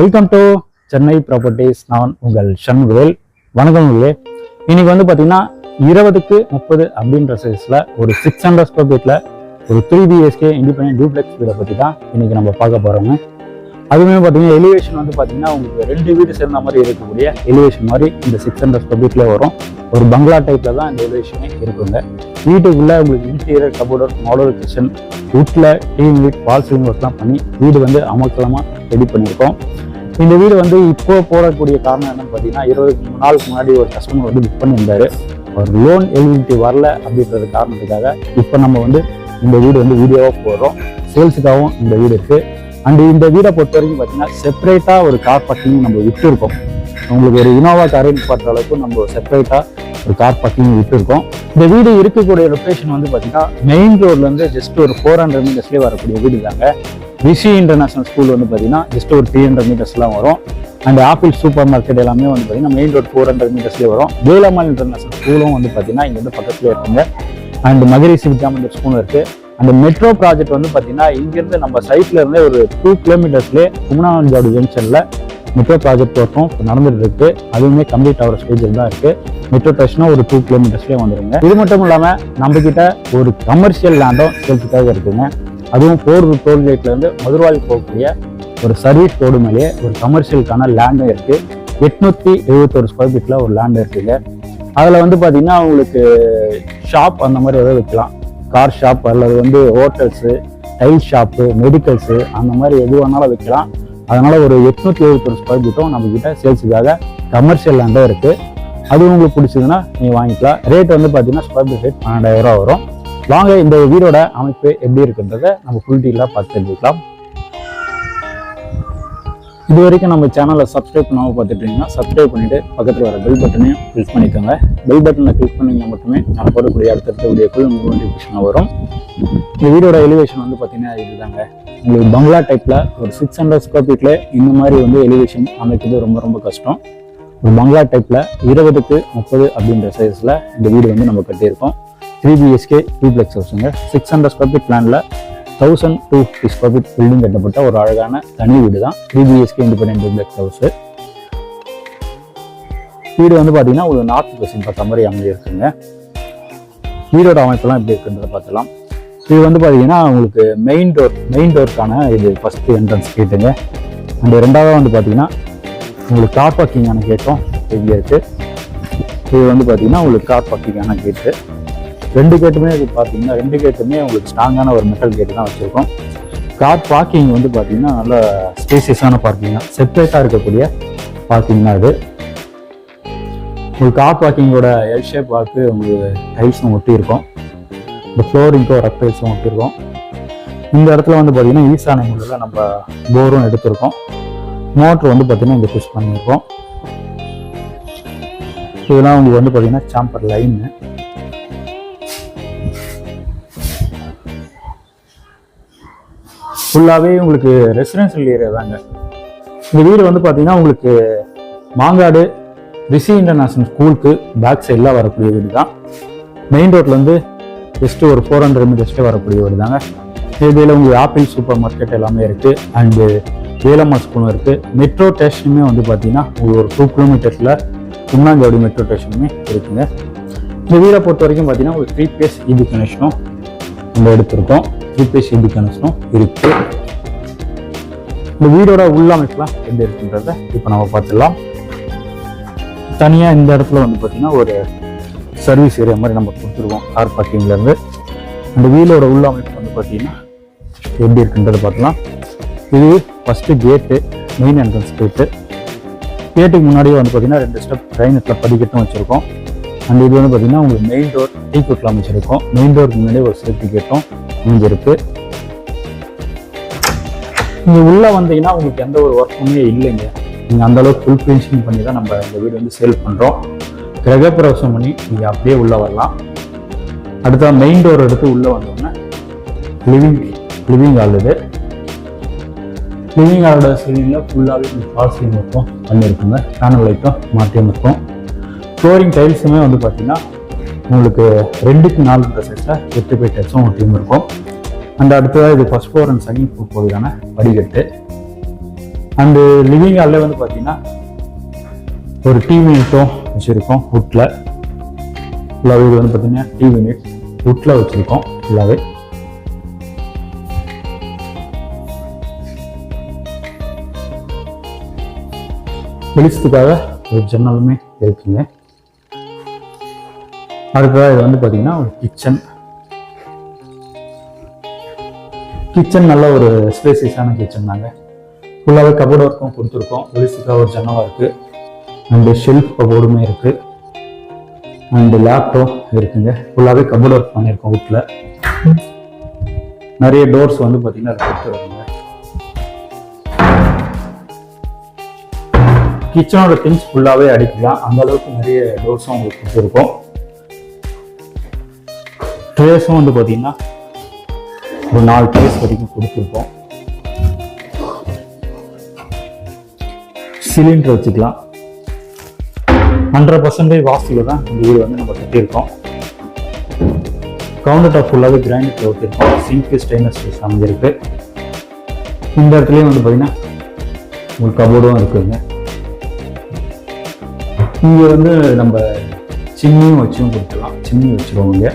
Welcome to Chennai properties. நான் உங்கள் சண்முகவேல். வணக்கம் உங்களே. இன்னைக்கு வந்து பார்த்தீங்கன்னா 20க்கு 30 அப்படின்ற சைஸில் ஒரு 600 ஸ்கொயர் ஃபீட்டில் ஒரு 3 BHK இண்டிபெண்டன்ட் டூப்ளெக்ஸ் வீடை பற்றி தான் இன்னைக்கு நம்ம பார்க்க போகிறோங்க. அதுவுமே பார்த்தீங்கன்னா எலிவேஷன் வந்து பார்த்தீங்கன்னா உங்களுக்கு 2 வீடு சேர்ந்த மாதிரி இருக்கக்கூடிய எலிவேஷன் மாதிரி இந்த 600 ஸ்கொயர் ஃபீட்டில் வரும். ஒரு பங்களா டைப்பில் தான் இந்த எலிவேஷனே இருக்குங்க. வீட்டுக்குள்ளே உங்களுக்கு இன்டீரியர் கபோர்ட் மாடல் கிச்சன் வீட்டில் டிவி யூனிட் வால் சீலிங் ஒர்க்லாம் பண்ணி வீடு வந்து அமக்கலமாக ரெடி பண்ணியிருக்கோம். இந்த வீடு வந்து இப்போ போடக்கூடிய காரணம் என்னன்னு பார்த்தீங்கன்னா 23 நாளுக்கு முன்னாடி ஒரு கஸ்டமர் வந்து புக் பண்ணியிருந்தாரு. ஒரு லோன் எலிஜிபிலிட்டி வரல அப்படின்றது காரணத்துக்காக இப்போ நம்ம வந்து இந்த வீடு வந்து வீடியோவாக போடுறோம். சேல்ஸுக்காகவும் இந்த வீடு இருக்குது. அண்ட் இந்த வீடை பொறுத்த வரைக்கும் பார்த்தீங்கன்னா செப்பரேட்டாக ஒரு கார் பார்க்கிங் நம்ம விட்டுருக்கோம். உங்களுக்கு ஒரு இனோவா காரை பார்க்குற அளவுக்கு நம்ம செப்பரேட்டாக ஒரு கார் பார்க்கிங் விட்டுருக்கோம். இந்த வீடு இருக்கக்கூடிய லொக்கேஷன் வந்து பார்த்தீங்கன்னா மெயின் ரோட்லேருந்து ஜஸ்ட் ஒரு 400 மீட்டர்ஸ்லேயே வரக்கூடிய வீடு தாங்க. ரிஷி இன்டர்நேஷனல் ஸ்கூல் வந்து பார்த்தீங்கன்னா ஜஸ்ட் ஒரு 300 மீட்டர்ஸ்லாம் வரும். அண்ட் ஆப்பிள் சூப்பர் மார்க்கெட் எல்லாமே வந்து பார்த்தீங்கன்னா மெயின் ரோட் 400 மீட்டர்ஸ்லேயே வரும். வேலம்மாள் இன்டர்நேஷனல் ஸ்கூலும் வந்து பார்த்தீங்கன்னா இங்கே வந்து பக்கத்துலேயே இருக்குங்க. அண்ட் மகரிஷி வித்யாமந்திர் ஸ்கூலும் இருக்குது. அந்த மெட்ரோ ப்ராஜெக்ட் வந்து பார்த்தீங்கன்னா இங்கேருந்து நம்ம சைட்ல இருந்தே ஒரு 2 கிலோமீட்டர்ஸ்லேயே குமனாஞ்சாடு ஜங்ஷனில் மெட்ரோ ப்ராஜெக்ட் ஒர்க்கும் இப்போ நடந்துட்டு இருக்கு. அதுவுமே கம்ப்ளீட் ஆகிற ஸ்டேஜில் தான் இருக்குது. மெட்ரோ ஸ்டேஷனும் ஒரு 2 கிலோமீட்டர்ஸ்லேயே வந்துடுங்க. இது மட்டும் இல்லாமல் நம்மக்கிட்ட ஒரு கமர்ஷியல் லேண்டும் சேல்ஸுக்காக இருக்குங்க. அதுவும் 4 டோல்கேட்லேருந்து மதுரவாயில் போகக்கூடிய ஒரு சர்வீஸ் ரோடு மேலேயே ஒரு கமர்ஷியலுக்கான லேண்டும் இருக்குது. 871 ஸ்கொயர் ஃபீட்டில் ஒரு லேண்ட் இருக்குங்க. அதில் வந்து பார்த்தீங்கன்னா உங்களுக்கு ஷாப் அந்த மாதிரி எதாவது வைக்கலாம். கார் ஷாப் அல்லது வந்து ஹோட்டல்ஸு, டைல் ஷாப்பு, மெடிக்கல்ஸு அந்த மாதிரி எது வேணாலும் வைக்கலாம். அதனால் ஒரு 871 ஸ்கொயர் ஃபீட்டும் நம்மக்கிட்ட சேல்ஸுக்காக கமர்ஷியல் லேண்டும் இருக்குது. அது உங்களுக்கு பிடிச்சதுன்னா நீங்கள் வாங்கிக்கலாம். ரேட் வந்து பார்த்தீங்கன்னா ஸ்கொயர் ஃபீட் ரேட் 12,000 வரும். வாங்க இந்த வீடோட அமைப்பு எப்படி இருக்குன்றதை நம்ம ஃபுல் டீலாக பார்த்து தெரிஞ்சுக்கலாம். இது வரைக்கும் நம்ம சேனலை சப்ஸ்கிரைப் பண்ணாமல் பார்த்துட்டீங்கன்னா சப்ஸ்கிரைப் பண்ணிவிட்டு பக்கத்தில் வர பெல் பட்டனையும் கிளிக் பண்ணிக்கோங்க. பெல் பட்டனில் கிளிக் பண்ணிங்கன்னா மட்டுமே நான் போடக்கூடிய அடுத்தடுத்த வீடியோக்கள் உங்களுக்கு நோட்டிஃபிகேஷனாக வரும். இந்த வீடோட எலிவேஷன் வந்து பார்த்தீங்கன்னா இதுதாங்க. உங்களுக்கு பங்களா டைப்பில் ஒரு 600 ஸ்கொயர் ஃபீட்டில் இந்த மாதிரி வந்து எலிவேஷன் அமைக்கிறது ரொம்ப ரொம்ப கஷ்டம். ஒரு பங்களா டைப்பில் 20க்கு 30 அப்படின்ற சைஸில் இந்த வீடு வந்து நம்ம கட்டியிருக்கோம். 3 BHK டூப்ளெக்ஸ் ஹவுஸுங்க. 600 ஸ்கொயர் ஃபீட் பிளானில் 1250 ஸ்கொயர் ஃபீட் பில்டிங் கட்டப்பட்ட ஒரு அழகான தனி வீடு தான் 3 BHK இண்டிபெண்டன்ட் டூப்ளெக்ஸ் ஹவுஸு. வீடு வந்து பார்த்தீங்கன்னா ஒரு நார்த் ஃபேசிங் பார்த்த மாதிரி அமைஞ்சிருக்குங்க. வீடோட அமைப்பெல்லாம் எப்படி இருக்குன்றதை பார்த்துலாம். இது வந்து பார்த்தீங்கன்னா உங்களுக்கு மெயின் டோருக்கான இது ஃபஸ்ட்டு என்ட்ரன்ஸ் கேட்டுங்க. அண்ட் ரெண்டாவது வந்து பார்த்தீங்கன்னா உங்களுக்கு கார் பார்க்கிங்கான கேட்டும் இங்கே இருக்குது. இது வந்து பார்த்தீங்கன்னா உங்களுக்கு கார் பார்க்கிங்கான கேட்டு. 2 கேட்டுமே இது பார்த்தீங்கன்னா 2 கேட்டுமே உங்களுக்கு ஸ்ட்ராங்கான ஒரு மெட்டல் கேட்டு தான் வச்சுருக்கோம். கார் பார்க்கிங் வந்து பார்த்தீங்கன்னா நல்ல ஸ்பேசியஸான பார்க்கிங் தான். செப்பரேட்டாக இருக்கக்கூடிய பார்க்கிங் தான் இது. உங்களுக்கு கார் பார்க்கிங்கோட எல் ஷேப் பார்த்து உங்களுக்கு டைல்ஸும் ஒட்டி இருக்கும். இந்த ஃப்ளோரிங்க்கும் ரஃப் டைல்ஸும் ஒட்டியிருக்கோம். இந்த இடத்துல வந்து பார்த்தீங்கன்னா ஈசான முறையில் நம்ம போரும் எடுத்திருக்கோம். மோட்ரு வந்து பார்த்தீங்கன்னா இங்கே ஃபிக்ஸ் பண்ணியிருக்கோம். இதெல்லாம் உங்களுக்கு வந்து பார்த்தீங்கன்னா சாம்பர் லைன்னு. ஃபுல்லாகவே உங்களுக்கு ரெசிடென்ஷியல் ஏரியா தாங்க. இந்த வீடு வந்து பார்த்தீங்கன்னா உங்களுக்கு மாங்காடு ரிஷி இன்டர்நேஷனல் ஸ்கூலுக்கு பேக் சைடில் வரக்கூடிய வீடு தான். மெயின் ரோட்லேருந்து ஜஸ்ட்டு ஒரு 400 மீட்டர்ஸ்லேயே வரக்கூடிய வீடு தாங்க. இதில் உங்களுக்கு ஆப்பிள் சூப்பர் மார்க்கெட் எல்லாமே இருக்குது. அண்டு வேலம்மாள் ஸ்கூலும் இருக்குது. மெட்ரோ ஸ்டேஷனுமே வந்து பார்த்தீங்கன்னா உங்களுக்கு ஒரு 2 கிலோமீட்டர்ஸில் கும்னாஞ்சாவடி மெட்ரோ ஸ்டேஷனுமே இருக்குங்க. இந்த வீடை பொறுத்த வரைக்கும் பார்த்தீங்கன்னா ஒரு 3 பேஸ் EB கனெக்ஷனும் நம்ம எடுத்திருக்கோம். 3 பேஸ் EB கனெக்ஷனும் இருக்குது. இந்த வீடோட உள்ளமைப்புலாம் எப்படி இருக்குன்றத இப்போ நம்ம பார்த்துடலாம். தனியாக இந்த இடத்துல வந்து பார்த்தீங்கன்னா ஒரு சர்வீஸ் ஏரியா மாதிரி நம்ம கொடுத்துருக்கோம் கார் பார்க்கிங்லேருந்து. அந்த வீடோட உள்ளமைப்பு வந்து பார்த்தீங்கன்னா எப்படி இருக்குன்றதை பார்க்கலாம். இது ஃபஸ்ட்டு கேட்டு, மெயின் என்ட்ரன்ஸ் கேட்டு. கேட்டுக்கு முன்னாடியே வந்து பார்த்தீங்கன்னா 2 ஸ்டெப் கிரைனட்டில் படிக்கட்டும் வச்சுருக்கோம். அண்ட் இது வந்து பார்த்தீங்கன்னா உங்களுக்கு மெயின் டோர் டீ குட்டில் அமைச்சிருக்கோம். மெயின் டோருக்கு முன்னாடியே ஒரு சேஃப்டி கேட்டும் இருக்கு. இங்கே உள்ளே வந்தீங்கன்னா உங்களுக்கு எந்த ஒரு ஒர்க்குமே இல்லைங்க. நீங்கள் அந்தளவுக்கு ஃபுல் ஃபினிஷிங் பண்ணி தான் நம்ம இந்த வீடு வந்து சேல் பண்ணுறோம். கிரகப்பிரவேசம் பண்ணி நீங்கள் அப்படியே உள்ளே வரலாம். அடுத்த மெயின் டோர் எடுத்து உள்ளே வந்தோம்னா லிவிங் ஹால். இது லிவிங் ஹாலோட சீலிங்கில் ஃபுல்லாகவே ஃபால் சீலிங் இருக்கும் பண்ணியிருக்குங்க. பேனல் லைட்டும் மாற்றியும் இருக்கும். ஃப்ளோரிங் டைல்ஸுமே வந்து பார்த்தீங்கன்னா உங்களுக்கு 2க்கு 4 சைஸில் 8 பை டைல்ஸும் ஒரு டீம் இருக்கும். அந்த அடுத்ததாக இது first floor and second floor போகிறதான படிக்கட்டு. அண்டு லிவிங் ஹாலில் வந்து பார்த்தீங்கன்னா ஒரு டிவி யூனிட்டும் வச்சுருக்கோம் வுட்டில். ஃபுல்லாகவே இது வந்து பார்த்தீங்கன்னா டிவி யூனிட் வுட்டில் வச்சுருக்கோம் ஃபுல்லாகவே. வெளிச்சத்துக்காக ஒரு ஜன்னலுமே இருக்குங்க. அடுத்ததாக இது வந்து பார்த்தீங்கன்னா ஒரு கிச்சன் நல்ல ஒரு ஸ்பேசியஸான கிச்சன் தாங்க. ஃபுல்லாகவே கபோர்டு ஒர்க்கும் கொடுத்துருக்கோம். வெளிச்சத்துக்காக ஒரு ஜன்னலாக இருக்குது. அண்டு ஷெல்ஃப் கபோர்டுமே இருக்குது. அண்டு லேப்டாப் இருக்குங்க. ஃபுல்லாகவே கபோர்டு ஒர்க் பண்ணியிருக்கோம் வீட்டில். நிறைய டோர்ஸ் வந்து பார்த்தீங்கன்னா அது கொடுத்துருக்குங்க. கிச்சனோட திங்ஸ் ஃபுல்லாகவே அடிக்கலாம், அந்த அளவுக்கு நிறைய டோர்ஸும் உங்களுக்கு கொடுத்துருக்கோம். ட்ரேஸும் வந்து பார்த்தீங்கன்னா ஒரு 4 ட்ரேஸ் வரைக்கும் கொடுத்துருக்கோம். சிலிண்டர் வச்சுக்கலாம். 100% வாஸ்துல தான் இந்த வீடு வந்து நம்ம கட்டியிருக்கோம். கவுண்டர் டாப் ஃபுல்லாகவே கிரானைட்ல ஊற்றிருக்கோம். சிங்க் ஸ்டெயின்லெஸ் ஸ்டீல் அமைஞ்சிருக்கு. இந்த இடத்துலையும் வந்து பார்த்தீங்கன்னா உங்களுக்கு கபோர்டும் இருக்குங்க. இங்கே வந்து நம்ம சிம்னியும் வச்சும் கொடுத்துக்கலாம். சிம்னி வச்சுருவோங்க.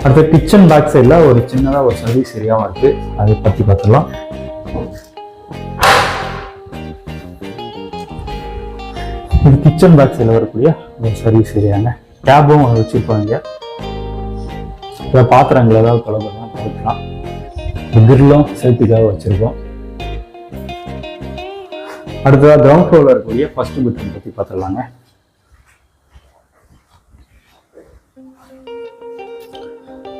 அடுத்த கிச்சன் பேக் சைடில் ஒரு சின்னதாக ஒரு சர்வீஸ் ஏரியாவும் இருக்குது. அதை பற்றி பார்த்துக்கலாம். இது கிச்சன் பேக் சைடில் வரக்கூடிய ஒரு சர்வீஸ் ஏரியாங்க. டேப்பும் வச்சுருப்பாங்க. இதை பாத்திரங்கள் ஏதாவது தொலைலாம் பார்க்கலாம். கிரில்லும் சேஃப்டிக்காக வச்சுருக்கோம். அடுத்ததாக கிரவுண்ட் ஃப்ளோரில் இருக்கக்கூடிய ஃபர்ஸ்ட் பெட்ரூம் பற்றி பார்த்துடலாங்க.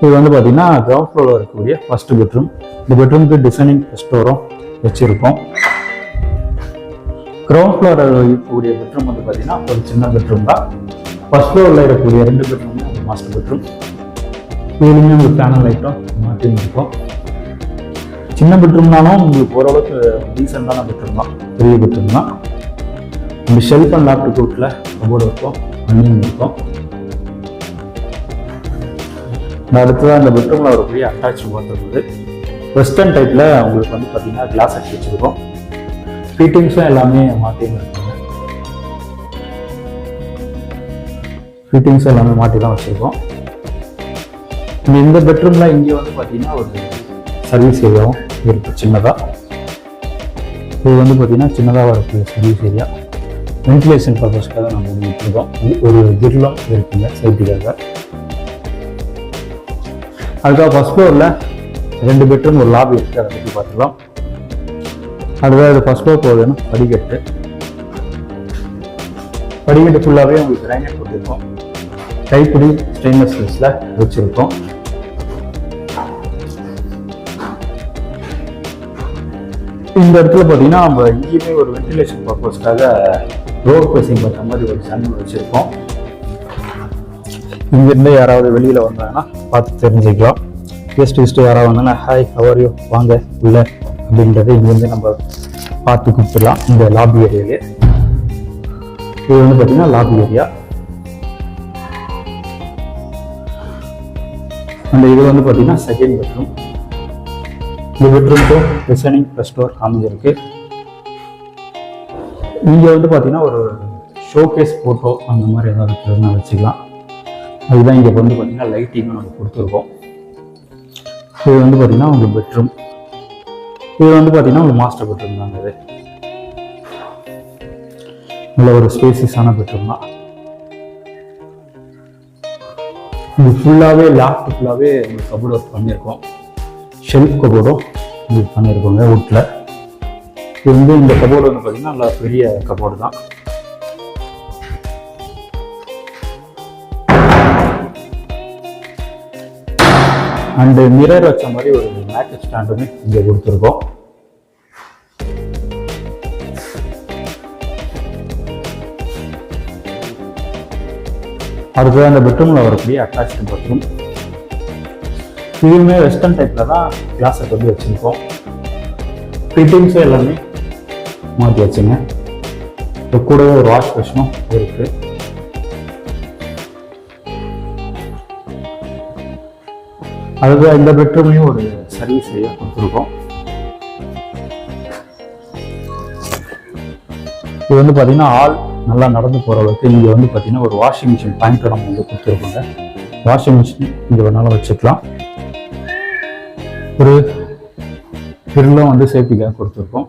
இது வந்து பார்த்தீங்கன்னா கிரவுண்ட் ஃப்ளோரில் இருக்கக்கூடிய ஃபர்ஸ்ட் பெட்ரூம். இந்த பெட்ரூமுக்கு டிசைனிங் ஸ்டோரும் வச்சுருக்கோம். கிரவுண்ட் ஃப்ளோரில் இருக்கக்கூடிய பெட்ரூம் வந்து பார்த்தீங்கன்னா ஒரு சின்ன பெட்ரூம் தான். ஃபர்ஸ்ட் ஃப்ளோரில் இருக்கக்கூடிய 2 பெட்ரூம் ஒரு மாஸ்டர் பெட்ரூம். இதுலேயுமே உங்களுக்கு பேனல் லைட்டும் மாற்றி இருக்கும். சின்ன பெட்ரூம்னாலும் உங்களுக்கு ஓரளவுக்கு டீசெண்டான பெட்ரூம் தான், பெரிய பெட்ரூம் தான். இந்த ஷெல்ஃப் அண்ட் லேப்டாப் வீட்டில் கபோர்டு இருக்கும், அண்ணியும் இருக்கும். அடுத்ததான் இந்த பெட்ரூமில் வரக்கூடிய அட்டாச் பாத்ரூம். வெஸ்டர்ன் டைப்பில் உங்களுக்கு வந்து பார்த்தீங்கன்னா கிளாஸ் அடிச்சு வச்சுருக்கோம். ஃபிட்டிங்ஸும் எல்லாமே மாற்றியும் இருக்குங்க. ஃபிட்டிங்ஸும் எல்லாமே மாற்றி தான் வச்சுருக்கோம். இந்த பெட்ரூமில் இங்கே வந்து பார்த்தீங்கன்னா ஒரு சர்வீஸ் ஏரியாவும் இருக்குது சின்னதாக. இது வந்து பார்த்தீங்கன்னா சின்னதாக வரக்கூடிய சர்வீஸ் ஏரியா. வென்டிலேஷன் பர்பஸ்க்காக நம்ம விட்டுருக்கோம். ஒரு கிரிலும் இருக்குங்க சேஃப்டிக்காக. அதுக்காக ஃபர்ஸ்ட் ஃப்ளோரில் 2 பெட்ரூம் ஒரு லாபி இருக்குது. அதை பற்றி பார்த்துக்கலாம். அதுதான் இது ஃபர்ஸ்ட் ஃப்ளோர் போகுதுன்னா படிக்கட்டு ஃபுல்லாகவே உங்களுக்கு கிரானைட் கொடுத்துருக்கோம். கைப்பிடி ஸ்டெயின்லெஸ் ஸ்டீல்ஸில் வச்சுருக்கோம். இந்த இடத்துல பார்த்தீங்கன்னா நம்ம இங்கேயுமே ஒரு வென்டிலேஷன் பர்பஸ்க்காக ரோட் பேசிங் பண்ணுற மாதிரி ஒரு சன் வச்சுருக்கோம். இங்கேருந்து யாராவது வெளியில் வந்தாங்கன்னா பார்த்து தெரிஞ்சுக்கலாம். கெஸ்ட் யாராவது வந்தாங்கன்னா ஹாய் ஹவர் யூ வாங்க உள்ள அப்படின்றது இங்கேருந்து நம்ம பார்த்து கொடுத்துடலாம். இந்த லாபி ஏரியாலே இது வந்து பார்த்தீங்கன்னா லாபி ஏரியா. அந்த இது வந்து பார்த்தீங்கன்னா செகண்ட் பெட்ரூம். இந்த பெட்ரூம்க்கும் டிசைனிங் ப்ளஸ் டோர் அமைஞ்சிருக்கு. இங்கே வந்து பார்த்தீங்கன்னா ஒரு ஷோகேஸ் ஃபோட்டோ அந்த மாதிரி ஏதாவது இருக்குதுன்னா வச்சுக்கலாம். அதுதான் இங்கே வந்து பார்த்தீங்கன்னா லைட்டிங்கும் நம்ம கொடுத்துருக்கோம். இது வந்து பார்த்தீங்கன்னா உங்கள் பெட்ரூம். இது வந்து பார்த்தீங்கன்னா உங்கள் மாஸ்டர் பெட்ரூம் தாங்க. இது நல்ல ஒரு ஸ்பேசியஸான பெட்ரூம் தான். இது ஃபுல்லாகவே லாஃப்ட் ஃபுல்லாகவே உங்களுக்கு கபோர்டு ஒர்க் பண்ணியிருக்கோம். ஷெல்ஃப் கபோர்டும் இது பண்ணியிருக்கோங்க வுட்டில். இது வந்து இந்த கபோர்டு வந்து பார்த்தீங்கன்னா நல்லா பெரிய கபோர்டு தான். அண்டு மிரர் வச்ச மாதிரி ஒரு மேக்கப் ஸ்டாண்டுமே இங்கே கொடுத்துருக்கோம். அடுத்தது அந்த பெட்ரூமில் வரக்கூடிய அட்டாச்சு பாத்ரூம். இதுவுமே வெஸ்டர்ன் டைப்பில் தான் கிளாஸை வந்து வச்சுருக்கோம். ஃபிட்டிங்ஸும் எல்லாமே மாற்றி வச்சுங்க. இப்போ கூடவே ஒரு வாஷ் பேஷனும் இருக்குது. அதுதான் இந்த பெட்ரூம்லையும் ஒரு சர்வீஸ் ஏரியா கொடுத்துருக்கோம். இது வந்து பார்த்தீங்கன்னா ஆள் நல்லா நடந்து போகிற அளவுக்கு இங்கே வந்து பார்த்தீங்கன்னா ஒரு வாஷிங் மிஷின் பாயிண்ட் நம்ம வந்து கொடுத்துருக்கோங்க. வாஷிங் மிஷின் இங்கே வேணாலும் வச்சுக்கலாம். ஒரு கிரில்லும் வந்து சேஃப்டிக்காக கொடுத்துருக்கோம்.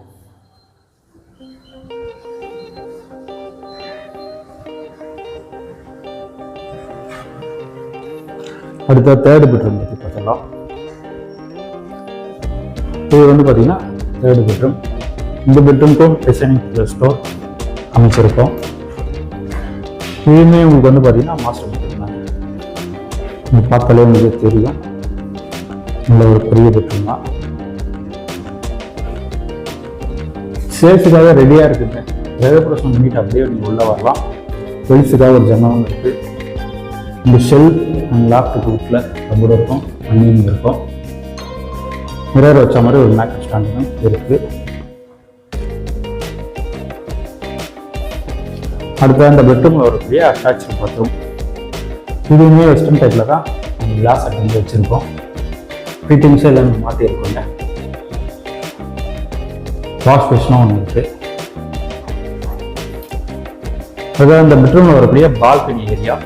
அடுத்த தேர்டு பெட்ரூம் பற்றி பார்க்கலாம். இது வந்து பார்த்தீங்கன்னா தேர்டு பெட்ரூம். இந்த பெட்ரூம்க்கும் டிசைனிங் ஸ்டோர் அமைச்சிருக்கோம். இதுவுமே உங்களுக்கு வந்து பார்த்தீங்கன்னா மாஸ்டர் பெட்ரூம் தான். நீங்கள் பார்த்தாலே உங்களுக்கு தெரியும், நல்ல ஒரு பெரிய பெட்ரூம் தான். சேஃப்டிக்காக ரெடியாக இருக்குங்க. கிரகப்பிரவேசம் பண்ணிட்டு அப்படியே நீங்கள் உள்ளே வரலாம். வெளிச்சுக்காக ஒரு ஜன்னலும் இருக்குது. இந்த ஷெல் லாஃப்ட் குரூப்பில் கூட இருக்கும், அங்கேயும் இருக்கும். மிரர் வச்ச மாதிரி ஒரு மேக்கப் ஸ்டாண்டும் இருக்குது. அடுத்த அந்த பெட்ரூமில் வரக்கூடிய அட்டாச் பாத்ரூம். இதுவுமே வெஸ்டர்ன் டைப்பில் தான் கிளாஸ் அட்டை வச்சுருக்கோம். ஃபிட்டிங்ஸ் எல்லாமே மாற்றிருக்கோங்க. வாஷ் பேஷனும் ஒன்று இருக்குது. அதாவது அந்த பெட்ரூமில் வரக்கூடிய பால்கனி ஏரியா.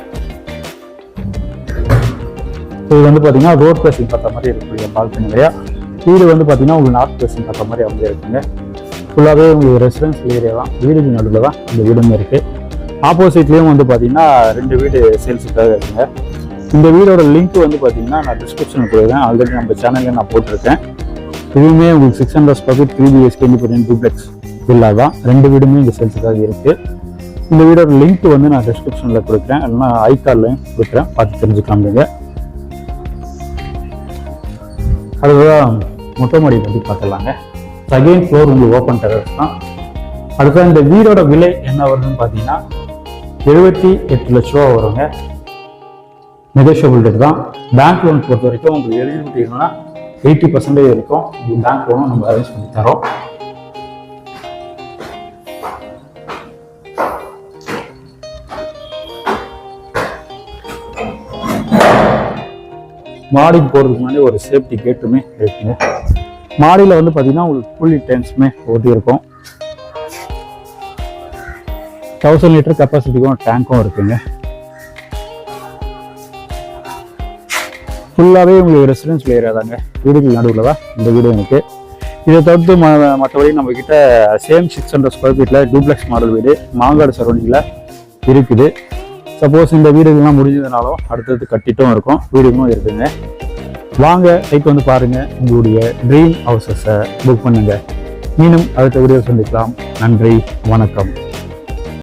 இது வந்து பார்த்தீங்கன்னா ரோட் பேசிங் பார்த்த மாதிரி இருக்கக்கூடிய பால்கனி ஏரியா. வீடு வந்து பார்த்தீங்கன்னா உங்களுக்கு நார்த் பேசிங் பார்த்த மாதிரி அவங்க இருக்குங்க. ஃபுல்லாகவே உங்களுக்கு ரெசிடென்ஷியல் ஏரியா தான். வீடுக்கு நடுவில் தான் இந்த வீடுமே இருக்குது. ஆப்போசிட்லேயும் வந்து பார்த்தீங்கன்னா 2 வீடு சேல்ஸுக்காக இருக்குங்க. இந்த வீடோட லிங்க் வந்து பார்த்தீங்கன்னா நான் டிஸ்கிரிப்ஷனில் கொடுக்குறேன். ஆல்ரெடி நம்ம சேனலில் நான் போட்டிருக்கேன். இதுவுமே உங்களுக்கு 600 square feet 3 BHK independent duplex villa தான். 2 வீடுமே இங்கே சேல்ஸுக்காக இருக்குது. இந்த வீடோட லிங்க் வந்து நான் டிஸ்கிரிப்ஷனில் கொடுக்குறேன், இல்லைன்னா ஐகார்ட்லையும் கொடுக்குறேன், பார்த்து தெரிஞ்சுக்கலாம். நீங்கள் அதுதான் மொட்டை மாடி பற்றி பார்க்கலாங்க. செகண்ட் ஃப்ளோர் உங்களுக்கு ஓப்பன் டெரஸ் தான். அடுத்த இந்த வீடோட விலை என்ன வருதுன்னு பார்த்தீங்கன்னா 78 லட்ச ரூபா வருங்க. நெகோஷியபிள் ரேட் தான். பேங்க் லோன் பொறுத்த வரைக்கும் உங்களுக்கு எலிஜிபிலிட்டி இருக்குன்னா 80% வரைக்கும் உங்களுக்கு பேங்க் லோனும் நம்ம அரேஞ்ச் பண்ணி தரோம். மாடிக்கு போகிறதுக்கு முன்னாடி ஒரு சேஃப்டி கேட்டுமே இருக்குங்க. மாடியில் வந்து பார்த்தீங்கன்னா உங்களுக்கு ஃபுல்லி டென்ஸுமே ஓட்டி இருக்கும். 1000 லிட்டர் கெப்பாசிட்டிக்கும் டேங்க்கும் இருக்குங்க. ஃபுல்லாகவே உங்களுக்கு ரெசிடென்ஷியல் ஏரியா தாங்க. வீடுகள் நடுவில் தான் இந்த வீடு எனக்கு. இதை தவிர்த்து மற்றபடி நம்மக்கிட்ட சேம் 600 ஸ்கொயர் ஃபீட்டில் டூப்ளெக்ஸ் மாடல் வீடு மாங்காடு சரௌண்டிங்கில் இருக்குது. சப்போஸ் இந்த வீடுகள்லாம் முடிஞ்சதுனாலும் அடுத்தது கட்டிட்டும் இருக்கும், வீடுகளும் இருக்குங்க. வாங்க சைட் வந்து பாருங்கள், உங்களுடைய ட்ரீம் ஹவுசஸை புக் பண்ணுங்கள். மீண்டும் அடுத்த வீடியோ சந்திக்கலாம். நன்றி, வணக்கம்.